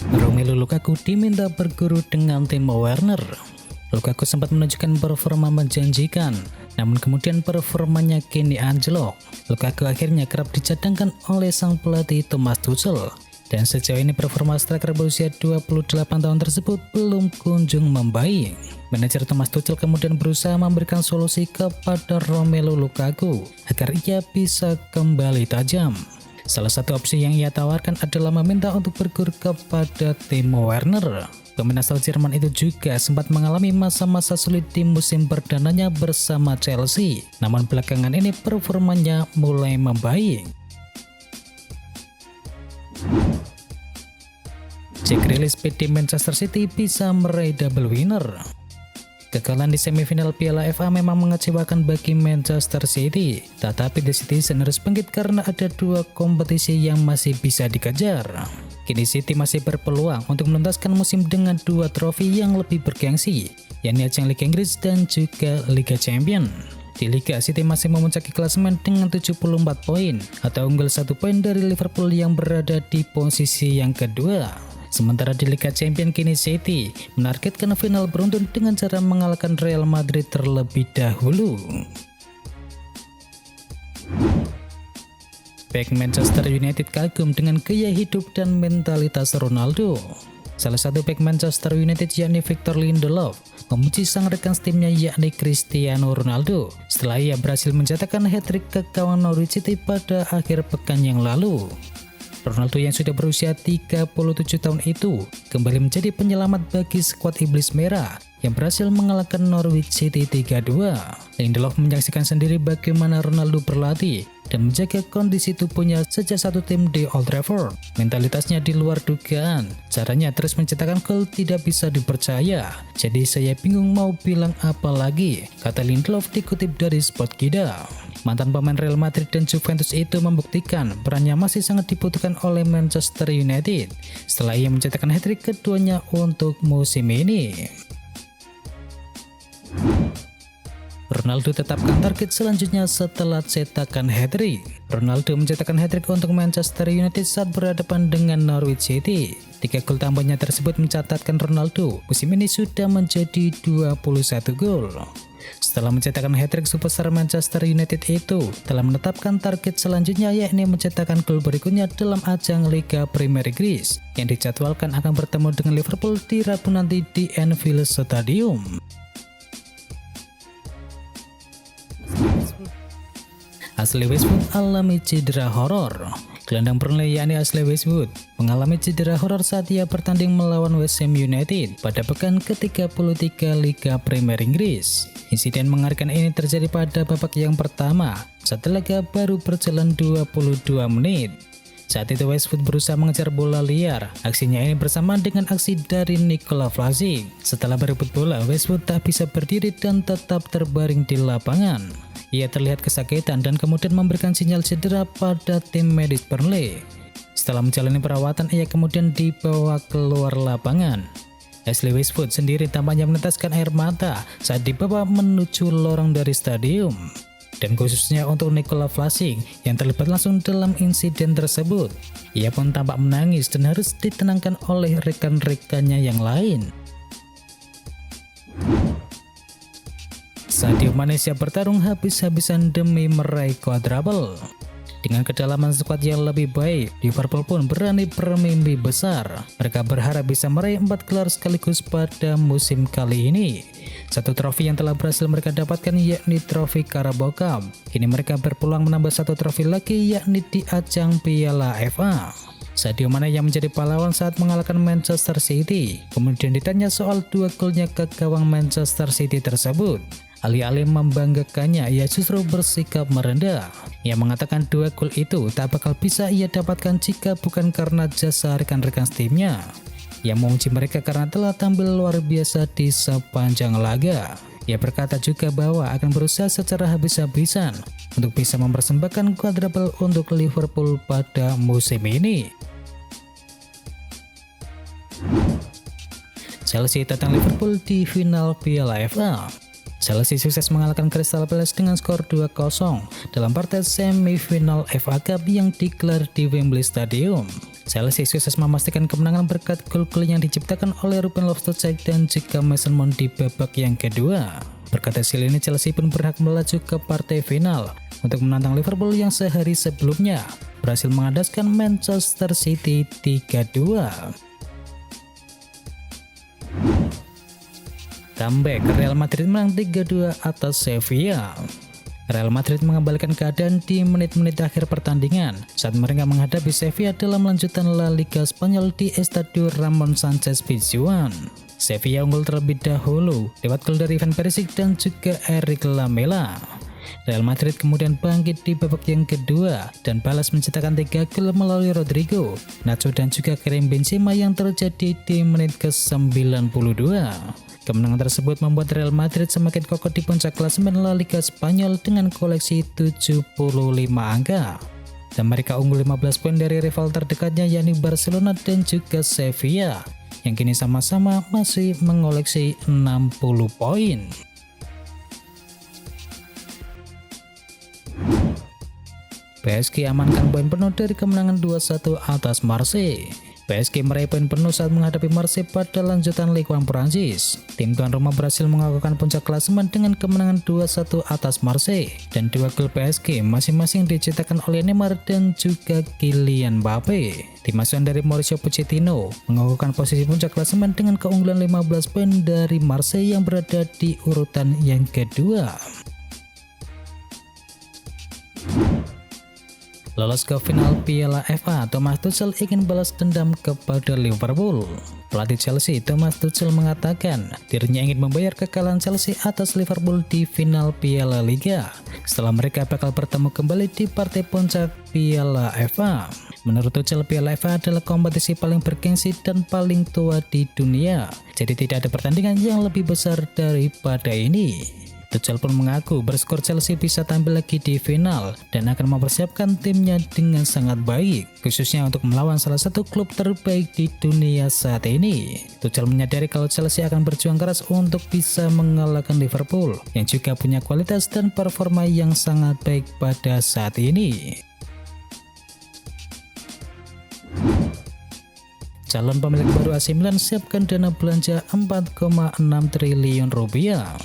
Romelu Lukaku diminta berguru dengan Timo Werner. Lukaku sempat menunjukkan performa menjanjikan, namun kemudian performanya kini anjlok. Lukaku akhirnya kerap dicadangkan oleh sang pelatih Thomas Tuchel. Dan sejauh ini performa striker berusia 28 tahun tersebut belum kunjung membaik. Manajer Thomas Tuchel kemudian berusaha memberikan solusi kepada Romelu Lukaku agar ia bisa kembali tajam. Salah satu opsi yang ia tawarkan adalah meminta untuk berguru kepada Timo Werner. Pemain asal Jerman itu juga sempat mengalami masa-masa sulit di musim perdananya bersama Chelsea. Namun belakangan ini performanya mulai membaik. Jack Grealish PD Manchester City bisa meraih double winner. Kekalahan di semifinal Piala FA memang mengecewakan bagi Manchester City, tetapi The Citizen harus bangkit karena ada dua kompetisi yang masih bisa dikejar. Kini City masih berpeluang untuk menuntaskan musim dengan dua trofi yang lebih bergengsi, yakni ajang Liga Inggris dan juga Liga Champions. Di Liga, City masih memuncaki klasemen dengan 74 poin atau unggul 1 poin dari Liverpool yang berada di posisi yang kedua. Sementara di Liga Champions kini City menargetkan final beruntun dengan cara mengalahkan Real Madrid terlebih dahulu. Bek Manchester United kagum dengan gaya hidup dan mentalitas Ronaldo. Salah satu bek Manchester United yakni Victor Lindelof memuji sang rekan timnya yakni Cristiano Ronaldo setelah ia berhasil mencetakkan hat-trick ke gawang Norwich City pada akhir pekan yang lalu. Ronaldo yang sudah berusia 37 tahun itu kembali menjadi penyelamat bagi skuad Iblis Merah yang berhasil mengalahkan Norwich City 3-2. Lindelof menyaksikan sendiri bagaimana Ronaldo berlatih dan menjaga kondisi tubuhnya sejak satu tim di Old Trafford. Mentalitasnya di luar dugaan, caranya terus mencetakkan gol tidak bisa dipercaya. Jadi saya bingung mau bilang apa lagi, kata Lindelof dikutip dari Sportgida. Mantan pemain Real Madrid dan Juventus itu membuktikan perannya masih sangat dibutuhkan oleh Manchester United setelah ia mencetakkan hat-trick keduanya untuk musim ini. Ronaldo tetapkan target selanjutnya setelah cetakan hat-trick. Ronaldo mencetakkan hat-trick untuk Manchester United saat berhadapan dengan Norwich City. 3 gol tambahannya tersebut mencatatkan Ronaldo musim ini sudah menjadi 21 gol. Setelah mencetakkan hat-trick, superstar Manchester United itu telah menetapkan target selanjutnya yakni mencetakkan gol berikutnya dalam ajang Liga Premier Inggris yang dijadwalkan akan bertemu dengan Liverpool di Rabu nanti di Anfield Stadium. Ashley Westwood alami cedera horor. Gelandang Burnley yakni Ashley Westwood mengalami cedera horor saat ia bertanding melawan West Ham United pada pekan ke-33 Liga Premier Inggris. Insiden mengerikan ini terjadi pada babak yang pertama saat laga baru berjalan 22 menit. Saat itu Westwood berusaha mengejar bola liar. Aksinya ini bersamaan dengan aksi dari Nikola Vlasic. Setelah berebut bola, Westwood tak bisa berdiri dan tetap terbaring di lapangan. Ia terlihat kesakitan dan kemudian memberikan sinyal cedera pada tim medis Burnley. Setelah menjalani perawatan, ia kemudian dibawa keluar lapangan. Ashley Westwood sendiri tampaknya meneteskan air mata saat dibawa menuju lorong dari stadium. Dan khususnya untuk Nikola Vlasic yang terlibat langsung dalam insiden tersebut. Ia pun tampak menangis dan harus ditenangkan oleh rekan-rekannya yang lain. Sadio Mane siap bertarung habis-habisan demi meraih quadruple. Dengan kedalaman skuad yang lebih baik, Liverpool pun berani bermimpi besar. Mereka berharap bisa meraih 4 gelar sekaligus pada musim kali ini. Satu trofi yang telah berhasil mereka dapatkan yakni trofi Carabao Cup. Kini mereka berpeluang menambah 1 trofi lagi yakni di ajang Piala FA. Sadio Mane yang menjadi pahlawan saat mengalahkan Manchester City. Kemudian ditanya soal 2 golnya ke gawang Manchester City tersebut. Alih-alih membanggakannya, ia justru bersikap merendah. Ia mengatakan 2 gol itu tak bakal bisa ia dapatkan jika bukan karena jasa rekan-rekan timnya. Ia memuji mereka karena telah tampil luar biasa di sepanjang laga. Ia berkata juga bahwa akan berusaha secara habis-habisan untuk bisa mempersembahkan quadruple untuk Liverpool pada musim ini. Chelsea tentang Liverpool di final Piala FA. Chelsea sukses mengalahkan Crystal Palace dengan skor 2-0 dalam partai semifinal FA Cup yang digelar di Wembley Stadium. Chelsea sukses memastikan kemenangan berkat gol-gol yang diciptakan oleh Ruben Loftus-Cheek dan juga Mason Mount di babak yang kedua. Berkat hasil ini Chelsea pun berhak melaju ke partai final untuk menantang Liverpool yang sehari sebelumnya berhasil mengandaskan Manchester City 3-2. Comeback, Real Madrid menang 3-2 atas Sevilla. Real Madrid mengembalikan keadaan di menit-menit akhir pertandingan saat mereka menghadapi Sevilla dalam lanjutan La Liga Spanyol di Estadio Ramon Sánchez Pizjuan. Sevilla unggul terlebih dahulu lewat gol dari Van Persie dan juga Eric Lamela. Real Madrid kemudian bangkit di babak yang kedua dan balas mencetakkan 3 gol melalui Rodrigo, Nacho dan juga Karim Benzema yang terjadi di menit ke-92. Kemenangan tersebut membuat Real Madrid semakin kokoh di puncak klasemen La Liga Spanyol dengan koleksi 75 angka. Dan mereka unggul 15 poin dari rival terdekatnya yakni Barcelona dan juga Sevilla, yang kini sama-sama masih mengoleksi 60 poin. PSG amankan poin penuh dari kemenangan 2-1 atas Marseille. PSG meraih poin penuh saat menghadapi Marseille pada lanjutan Ligue 1 Prancis. Tim tuan rumah berhasil mengakukan puncak klasemen dengan kemenangan 2-1 atas Marseille dan 2 gol PSG masing-masing diciptakan oleh Neymar dan juga Kylian Mbappe. Tim asuhan dari Mauricio Pochettino mengakukan posisi puncak klasemen dengan keunggulan 15 poin dari Marseille yang berada di urutan yang kedua. Lolos ke final Piala FA, Thomas Tuchel ingin balas dendam kepada Liverpool. Pelatih Chelsea Thomas Tuchel mengatakan dirinya ingin membayar kekalahan Chelsea atas Liverpool di final Piala Liga setelah mereka bakal bertemu kembali di partai puncak Piala FA. Menurut Tuchel, Piala FA adalah kompetisi paling bergengsi dan paling tua di dunia, jadi tidak ada pertandingan yang lebih besar daripada ini. Tuchel pun mengaku berskor Chelsea bisa tampil lagi di final dan akan mempersiapkan timnya dengan sangat baik, khususnya untuk melawan salah satu klub terbaik di dunia saat ini. Tuchel menyadari kalau Chelsea akan berjuang keras untuk bisa mengalahkan Liverpool yang juga punya kualitas dan performa yang sangat baik pada saat ini. Calon pemilik baru AC Milan siapkan dana belanja 4,6 triliun rupiah.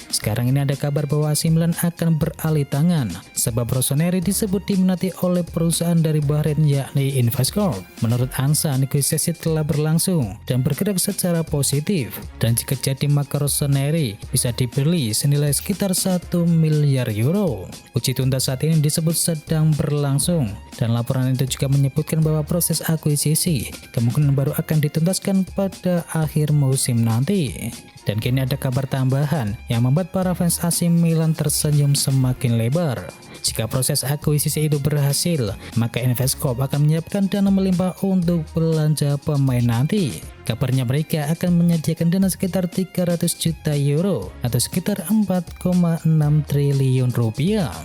Sekarang ini ada kabar bahwa AC Milan akan beralih tangan sebab Rossoneri disebut diminati oleh perusahaan dari Bahrain yakni Investcorp. Menurut Ansa, negosiasi telah berlangsung dan bergerak secara positif dan jika jadi maka Rossoneri bisa dibeli senilai sekitar 1 miliar euro. Uji tuntas saat ini disebut sedang berlangsung dan laporan itu juga menyebutkan bahwa proses akuisisi kemungkinan baru akan dituntaskan pada akhir musim nanti. Dan kini ada kabar tambahan yang membuat para fans AC Milan tersenyum semakin lebar. Jika proses akuisisi itu berhasil, maka Investcorp akan menyiapkan dana melimpah untuk belanja pemain nanti. Kabarnya mereka akan menyediakan dana sekitar 300 juta euro atau sekitar 4,6 triliun rupiah.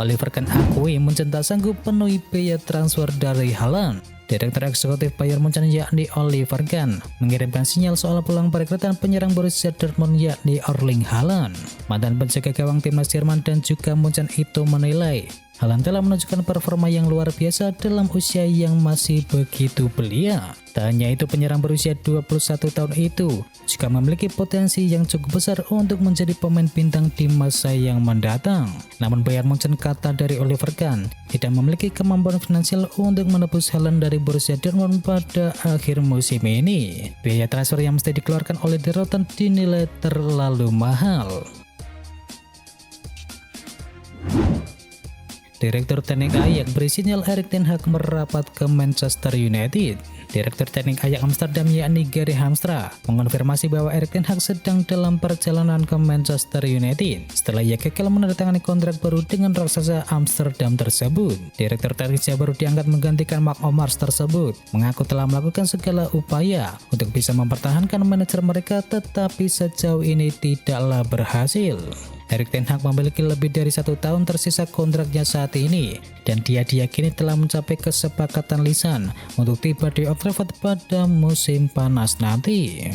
Oliver Kahn akui Munchen tak sanggup penuhi biaya transfer dari Haaland. Direktur Eksekutif Bayern Munchen yakni Oliver Kahn mengirimkan sinyal soal peluang perekrutan penyerang Borussia Dortmund yakni Erling Haaland. Mantan penjaga gawang timnas Jerman dan juga Munchen itu menilai Haaland telah menunjukkan performa yang luar biasa dalam usia yang masih begitu belia. Tak hanya itu, penyerang berusia 21 tahun itu juga memiliki potensi yang cukup besar untuk menjadi pemain bintang di masa yang mendatang. Namun Bayern Munchen, kata dari Oliver Kahn, tidak memiliki kemampuan finansial untuk menebus Haaland dari Borussia Dortmund pada akhir musim ini. Biaya transfer yang mesti dikeluarkan oleh Die Roten dinilai terlalu mahal. Direktur teknik Ajax beri sinyal Erik ten Hag merapat ke Manchester United. Direktur teknik Ajax Amsterdam yakni Gary Hamstra mengonfirmasi bahwa Erik ten Hag sedang dalam perjalanan ke Manchester United setelah ia gagal menandatangani kontrak baru dengan raksasa Amsterdam tersebut. Direktur teknik yang baru diangkat menggantikan Mark Overmars tersebut mengaku telah melakukan segala upaya untuk bisa mempertahankan manajer mereka, tetapi sejauh ini tidaklah berhasil. Erik ten Hag memiliki lebih dari 1 tahun tersisa kontraknya saat ini dan dia diyakini telah mencapai kesepakatan lisan untuk tiba di Old Trafford pada musim panas nanti.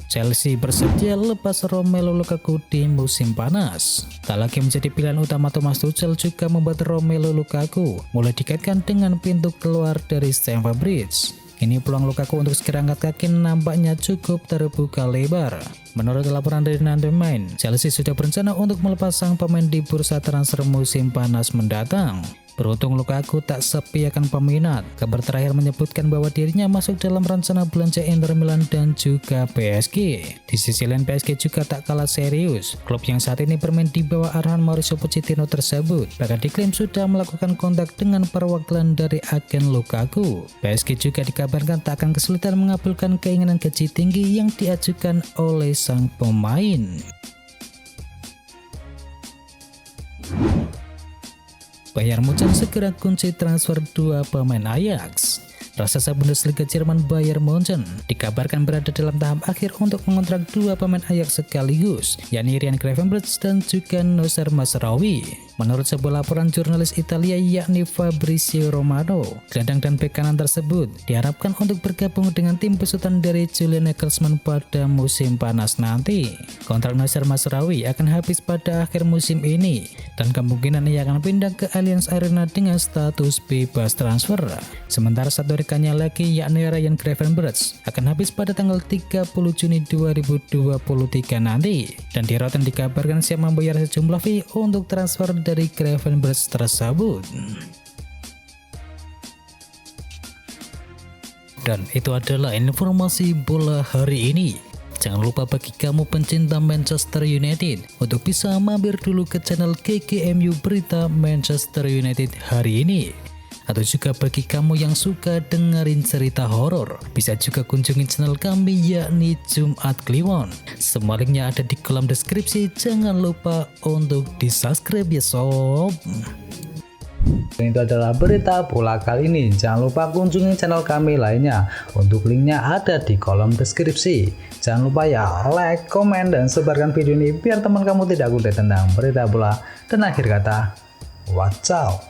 Chelsea bersedia lepas Romelu Lukaku di musim panas. Tak lagi menjadi pilihan utama Thomas Tuchel juga membuat Romelu Lukaku mulai dikaitkan dengan pintu keluar dari Stamford Bridge. Kini peluang Lukaku untuk segera angkat kaki nampaknya cukup terbuka lebar. Menurut laporan dari Nando Main, Chelsea sudah berencana untuk melepas sang pemain di bursa transfer musim panas mendatang. Beruntung Lukaku tak sepi akan peminat. Kabar terakhir menyebutkan bahwa dirinya masuk dalam rencana belanja Inter Milan dan juga PSG. Di sisi lain PSG juga tak kalah serius. Klub yang saat ini bermain di bawah arahan Mauricio Pochettino tersebut bahkan diklaim sudah melakukan kontak dengan perwakilan dari agen Lukaku. PSG juga dikabarkan tak akan kesulitan mengabulkan keinginan gaji tinggi yang diajukan oleh sang pemain. Bayern Munchen segera kunci transfer dua pemain Ajax. Raksasa Bundesliga Jerman Bayern Munchen dikabarkan berada dalam tahap akhir untuk mengontrak dua pemain Ajax sekaligus, yakni Ryan Gravenberch dan juga Noussair Mazraoui. Menurut sebuah laporan jurnalis Italia yakni Fabrizio Romano, gelandang dan bek kanan tersebut diharapkan untuk bergabung dengan tim besutan dari Julian Nagelsmann pada musim panas nanti. Kontrak Noussair Mazraoui akan habis pada akhir musim ini dan kemungkinan ia akan pindah ke Allianz Arena dengan status bebas transfer. Sementara satu rekannya lagi yakni Ryan Gravenberch akan habis pada tanggal 30 Juni 2023 nanti, dan di Rotten dikabarkan siap membayar sejumlah fee untuk transfer dari Gravenberch tersebut. Dan itu adalah informasi bola hari ini. Jangan lupa bagi kamu pencinta Manchester United untuk bisa mampir dulu ke channel GGMU Berita Manchester United hari ini. Atau juga bagi kamu yang suka dengerin cerita horor, bisa juga kunjungi channel kami yakni Jumat Kliwon. Semua linknya ada di kolom deskripsi, jangan lupa untuk di subscribe ya sob. Dan itu adalah berita bola kali ini. Jangan lupa kunjungi channel kami lainnya. Untuk linknya ada di kolom deskripsi. Jangan lupa ya like, komen, dan sebarkan video ini biar teman kamu tidak update tentang berita bola. Dan akhir kata, watch out.